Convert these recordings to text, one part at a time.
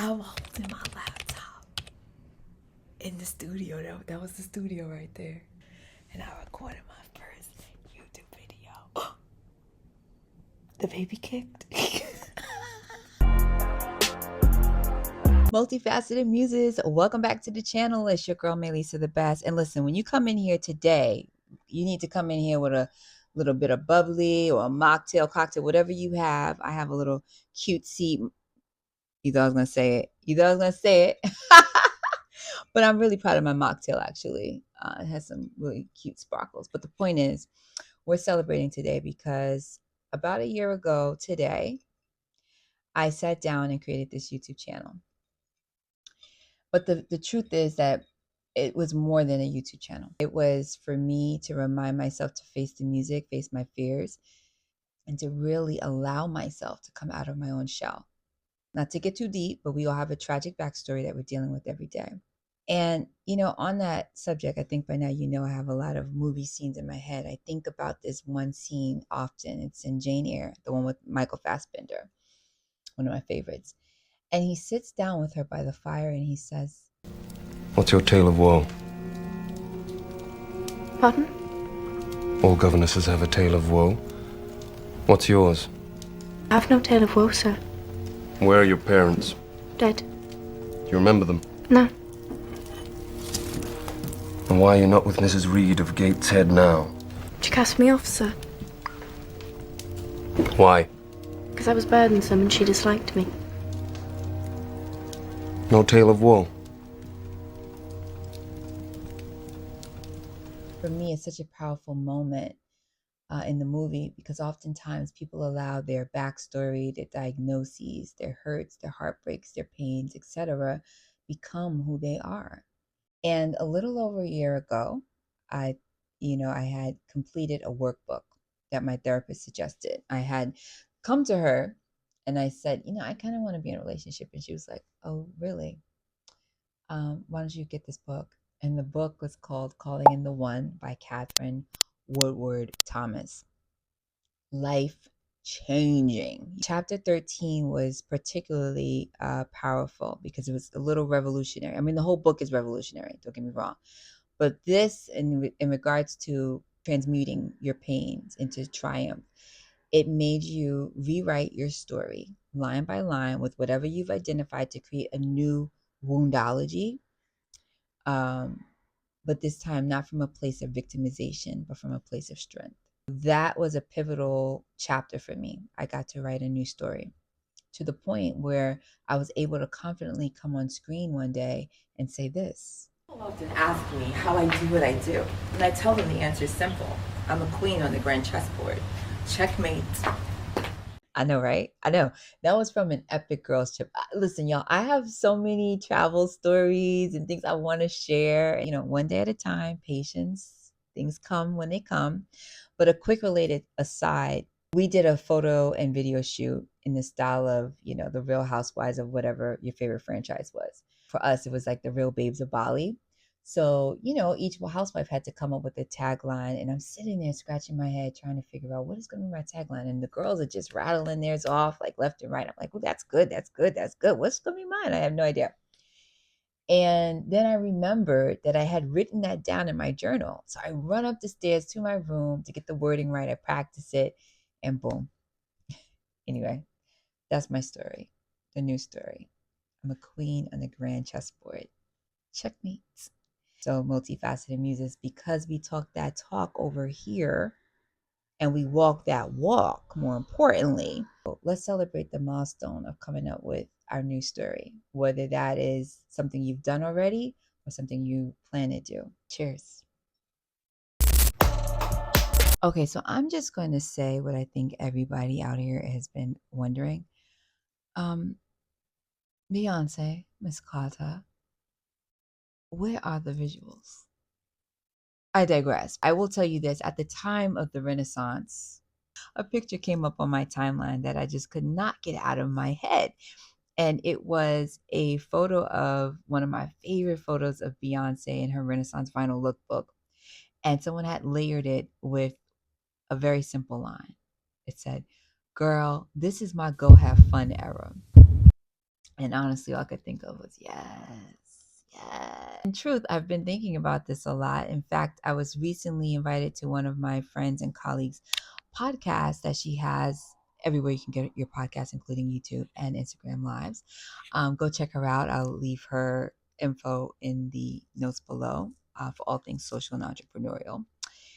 I'm holding my laptop in the studio. That was the studio right there. And I recorded my first YouTube video. The baby kicked. Multifaceted Muses, welcome back to the channel. It's your girl Melissa the Best. And listen, when you come in here today, you need to come in here with a little bit of bubbly or a mocktail, cocktail, whatever you have. I have a little cutesy. You thought I was gonna say it. You thought I was gonna say it. But I'm really proud of my mocktail, actually. It has some really cute sparkles. But the point is, we're celebrating today because about a year ago today, I sat down and created this YouTube channel. But the truth is that it was more than a YouTube channel. It was for me to remind myself to face the music, face my fears, and to really allow myself to come out of my own shell. Not to get too deep, but we all have a tragic backstory that we're dealing with every day. And, on that subject, I think by now I have a lot of movie scenes in my head. I think about this one scene often. It's in Jane Eyre, the one with Michael Fassbender, one of my favorites. And he sits down with her by the fire and he says, "What's your tale of woe?" Pardon? All governesses have a tale of woe. What's yours? I have no tale of woe, sir. Where are your parents? Dead. Do you remember them? No. And why are you not with Mrs. Reed of Gateshead now? She cast me off, sir, Why? because I was burdensome and she disliked me. No tale of woe. for me, it's such a powerful moment in the movie because oftentimes people allow their backstory, their diagnoses, their hurts, their heartbreaks, their pains, etc., become who they are. And a little over a year ago, I had completed a workbook that my therapist suggested. I had come to her and I said, I kind of want to be in a relationship. And she was like, oh, really? Why don't you get this book? And the book was called Calling in the One by Catherine Woodward Thomas. Life changing. Chapter 13 was particularly powerful because it was a little revolutionary. I mean, the whole book is revolutionary, don't get me wrong. But this, in regards to transmuting your pains into triumph, it made you rewrite your story line by line with whatever you've identified to create a new woundology. But this time not from a place of victimization, but from a place of strength. That was a pivotal chapter for me. I got to write a new story to the point where I was able to confidently come on screen one day and say this. People often ask me how I do what I do, and I tell them the answer is simple. I'm a queen on the grand chessboard. Checkmate. I know, right? I know. That was from an epic girls trip. Listen, y'all, I have so many travel stories and things I want to share. One day at a time, patience. Things come when they come. But a quick related aside, we did a photo and video shoot in the style of, the Real Housewives of whatever your favorite franchise was. For us, it was like the Real Babes of Bali. So, each housewife had to come up with a tagline, and I'm sitting there scratching my head trying to figure out what is going to be my tagline. And the girls are just rattling theirs off like left and right. I'm like, well, that's good. That's good. That's good. What's going to be mine? I have no idea. And then I remembered that I had written that down in my journal. So I run up the stairs to my room to get the wording right. I practice it and boom. Anyway, that's my story, the new story. I'm a queen on the grand chessboard. Checkmate. So multifaceted Muses, because we talk that talk over here and we walk that walk, more importantly. Let's celebrate the milestone of coming up with our new story, whether that is something you've done already or something you plan to do. Cheers. Okay, so I'm just going to say what I think everybody out here has been wondering. Beyonce, Miss Carter, where are the visuals? I digress. I will tell you this. At the time of the Renaissance, a picture came up on my timeline that I just could not get out of my head. And it was a photo of one of my favorite photos of Beyonce in her Renaissance vinyl lookbook. And someone had layered it with a very simple line. It said, "Girl, this is my go have fun era." And honestly, all I could think of was yes, yes. In truth, I've been thinking about this a lot. In fact, I was recently invited to one of my friends and colleagues' podcasts that she has everywhere you can get your podcast, including YouTube and Instagram Lives. Go check her out. I'll leave her info in the notes below for all things social and entrepreneurial.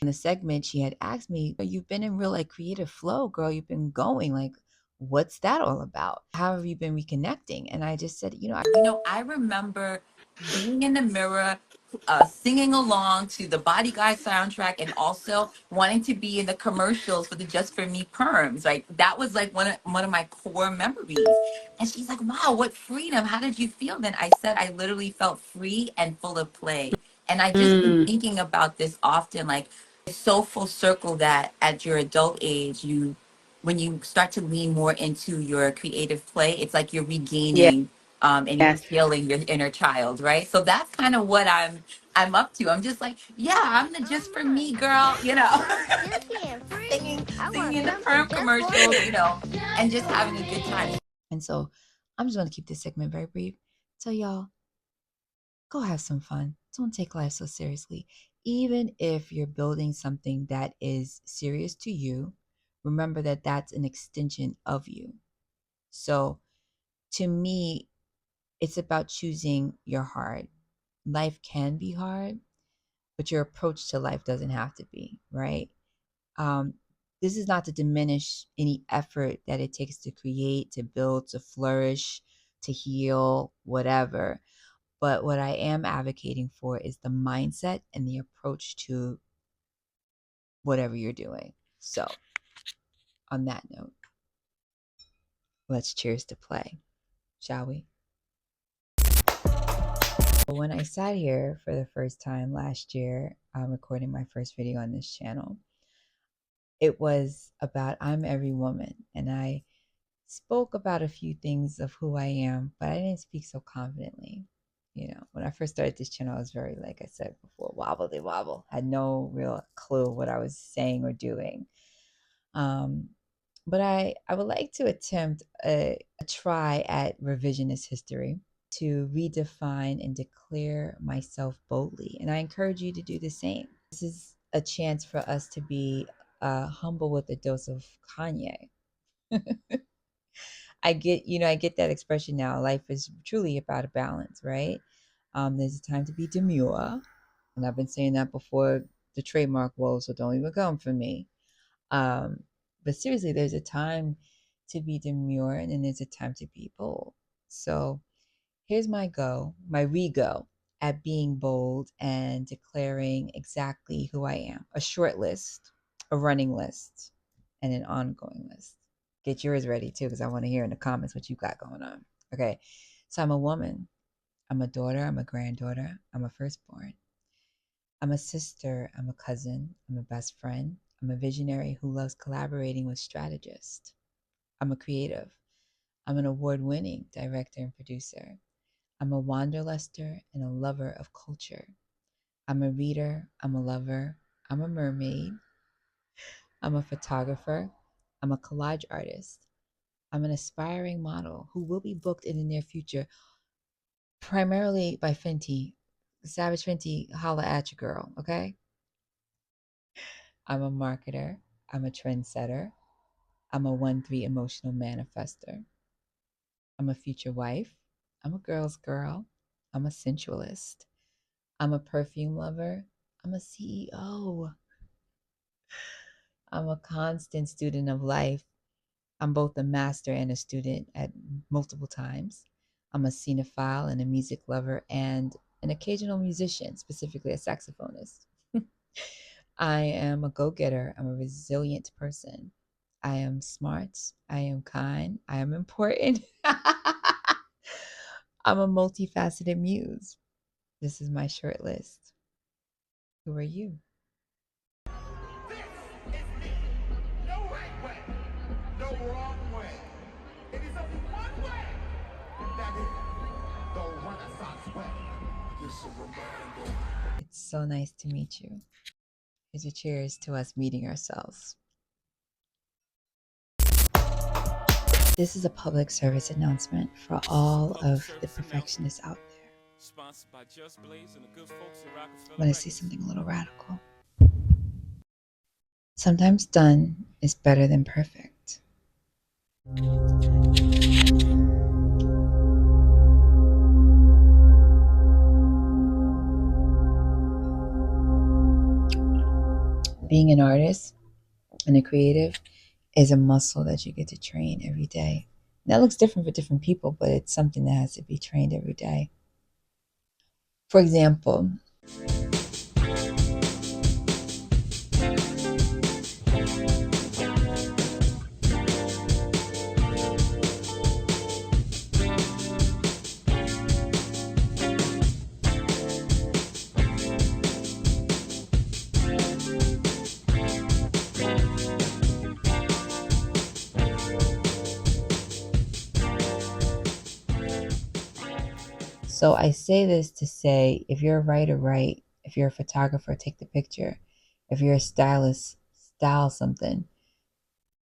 In the segment, she had asked me, "You've been in real like creative flow, girl. You've been going like, what's that all about? How have you been reconnecting?" And I just said, I remember being in the mirror, singing along to the Bodyguard soundtrack, and also wanting to be in the commercials for the Just for Me perms. Like that was like one of my core memories. And she's like, "Wow, what freedom! How did you feel then?" I said, "I literally felt free and full of play." And I just been thinking about this often, like it's so full circle that at your adult age, when you start to lean more into your creative play, it's like you're Yeah. regaining and you're Yes. healing your inner child, right? So that's kind of what I'm up to. I'm just like, yeah, I'm the just for me girl, singing in the perm commercials, and just having a good time. And so I'm just going to keep this segment very brief. So y'all, go have some fun. Don't take life so seriously. Even if you're building something that is serious to you, remember that that's an extension of you. So to me, it's about choosing your heart. Life can be hard, but your approach to life doesn't have to be, right? Um, this is not to diminish any effort that it takes to create, to build, to flourish, to heal, whatever. But what I am advocating for is the mindset and the approach to whatever you're doing. So, on that note, let's cheers to play, shall we? When I sat here for the first time last year, recording my first video on this channel, it was about I'm every woman. And I spoke about a few things of who I am, but I didn't speak so confidently. When I first started this channel, I was very, like I said before, wobbly wobble. Had no real clue what I was saying or doing. But I would like to attempt a try at revisionist history to redefine and declare myself boldly. And I encourage you to do the same. This is a chance for us to be humble with a dose of Kanye. I get that expression now. Life is truly about a balance, right? There's a time to be demure, and I've been saying that before the trademark was, so don't even come for me. Um, but seriously, there's a time to be demure, and then there's a time to be bold. So here's my re-go at being bold and declaring exactly who I am. A short list, a running list, and an ongoing list. Get yours ready too, because I want to hear in the comments what you got going on. Okay. So I'm a woman. I'm a daughter. I'm a granddaughter. I'm a firstborn. I'm a sister. I'm a cousin. I'm a best friend. I'm a visionary who loves collaborating with strategists. I'm a creative. I'm an award-winning director and producer. I'm a wanderluster and a lover of culture. I'm a reader. I'm a lover. I'm a mermaid. I'm a photographer. I'm a collage artist. I'm an aspiring model who will be booked in the near future, primarily by Fenty. Savage Fenty, holla at your girl, okay? I'm a marketer. I'm a trendsetter. I'm a 1-3 emotional manifester. I'm a future wife. I'm a girl's girl. I'm a sensualist. I'm a perfume lover. I'm a CEO. I'm a constant student of life. I'm both a master and a student at multiple times. I'm a cinephile and a music lover and an occasional musician, specifically a saxophonist. I am a go-getter. I'm a resilient person. I am smart. I am kind. I am important. I'm a multifaceted muse. This is my short list. Who are you? This is me. No right way, no wrong way. It is only one way, and that is the Renaissance way. It's a reminder. It's so nice to meet you. Here's a cheers to us meeting ourselves. This is a public service announcement for all of the perfectionists out there. I want to say something a little radical. Sometimes done is better than perfect. Being an artist and a creative is a muscle that you get to train every day. And that looks different for different people, but it's something that has to be trained every day. For example, so I say this to say, if you're a writer, write. If you're a photographer, take the picture. If you're a stylist, style something.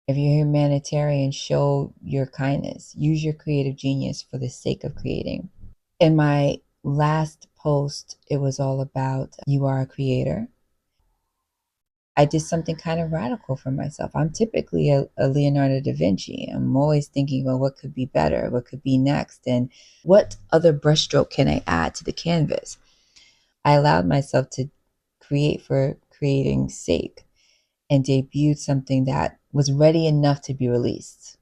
If you're a humanitarian, show your kindness. Use your creative genius for the sake of creating. In my last post, it was all about you are a creator. I did something kind of radical for myself. I'm typically a Leonardo da Vinci. I'm always thinking about what could be better, what could be next, and what other brushstroke can I add to the canvas. I allowed myself to create for creating's sake and debuted something that was ready enough to be released.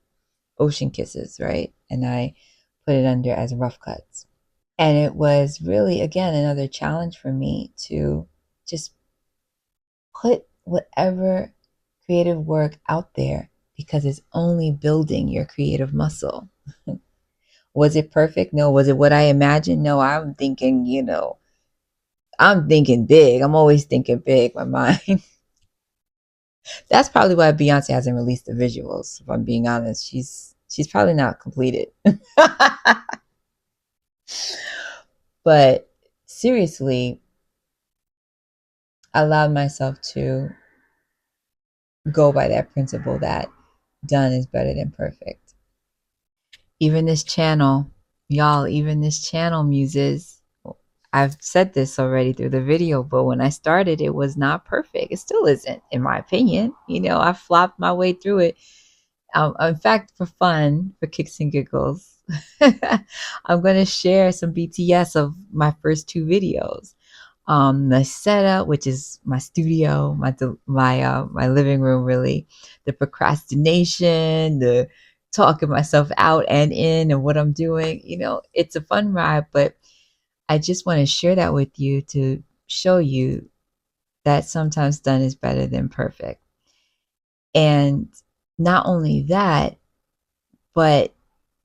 Ocean Kisses, right? And I put it under as Rough Cuts. And it was really, again, another challenge for me to just put whatever creative work out there because it's only building your creative muscle. Was it perfect? No. Was it what I imagined? No. I'm thinking, I'm thinking big. I'm always thinking big, my mind. That's probably why Beyonce hasn't released the visuals, if I'm being honest. She's probably not completed. But seriously, I allowed myself to go by that principle that done is better than perfect. Even this channel, y'all, even this channel, Muses, I've said this already through the video, but when I started, it was not perfect. It still isn't, in my opinion. I flopped my way through it. In fact, for fun, for kicks and giggles, I'm going to share some BTS of my first two videos. The setup, which is my studio, my living room, really, the procrastination, the talking myself out and in and what I'm doing. It's a fun ride, but I just want to share that with you to show you that sometimes done is better than perfect. And not only that, but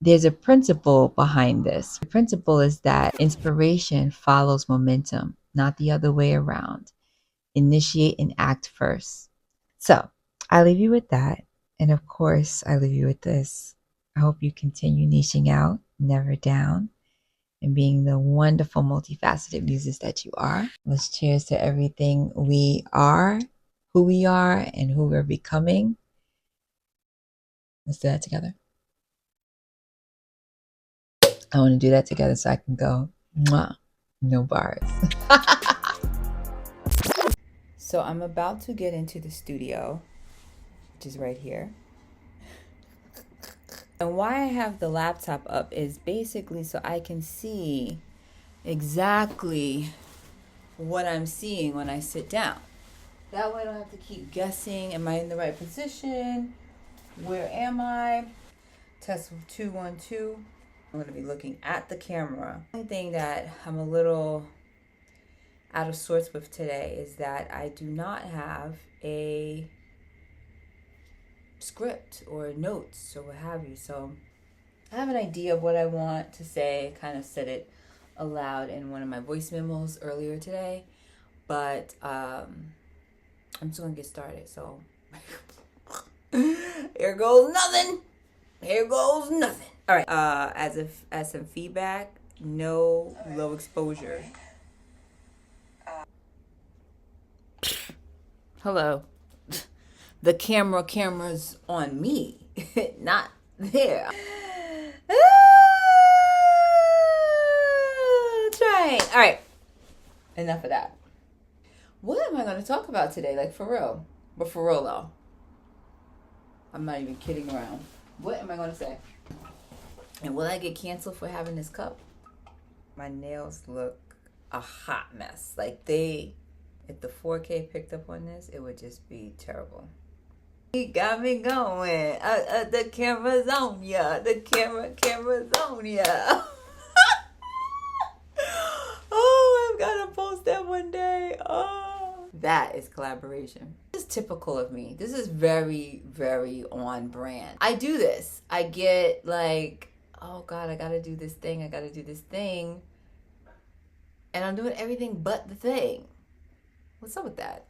there's a principle behind this. The principle is that inspiration follows momentum, not the other way around. Initiate and act first. So I leave you with that. And of course, I leave you with this. I hope you continue niching out, never down, and being the wonderful, multifaceted muses that you are. Let's cheers to everything we are, who we are, and who we're becoming. Let's do that together. I want to do that together so I can go, mwah, no bars. So I'm about to get into the studio, which is right here. And why I have the laptop up is basically so I can see exactly what I'm seeing when I sit down. That way I don't have to keep guessing, am I in the right position? Where am I? Test 2 1 2. I'm going to be looking at the camera. The only thing that I'm a little out of sorts with today is that I do not have a script or notes or what have you. So I have an idea of what I want to say. I kind of said it aloud in one of my voice memos earlier today, but I'm just going to get started. So here goes nothing. Here goes nothing. All right. As some feedback, no low exposure. Hello. The camera's on me, not there. Trying. All right. Enough of that. What am I going to talk about today? Like, for real. But for real, though. I'm not even kidding around. What am I going to say? And will I get canceled for having this cup? My nails look a hot mess. Like, if the 4K picked up on this, it would just be terrible. He got me going. The camera's on ya. The camera's on ya. Oh, I've got to post that one day. Oh, that is collaboration. This is typical of me. This is very, very on brand. I do this. I get like, oh God, I got to do this thing. I got to do this thing. And I'm doing everything but the thing. What's up with that?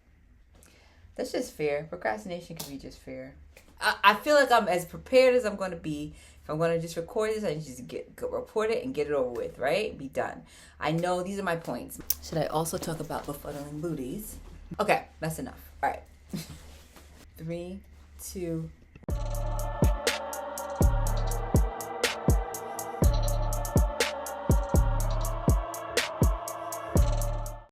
That's just fear. Procrastination can be just fear. I feel like I'm as prepared as I'm going to be. If I'm going to just record this, I just report it and get it over with, right? Be done. I know these are my points. Should I also talk about befuddling booties? Okay, that's enough. All right. 3, 2,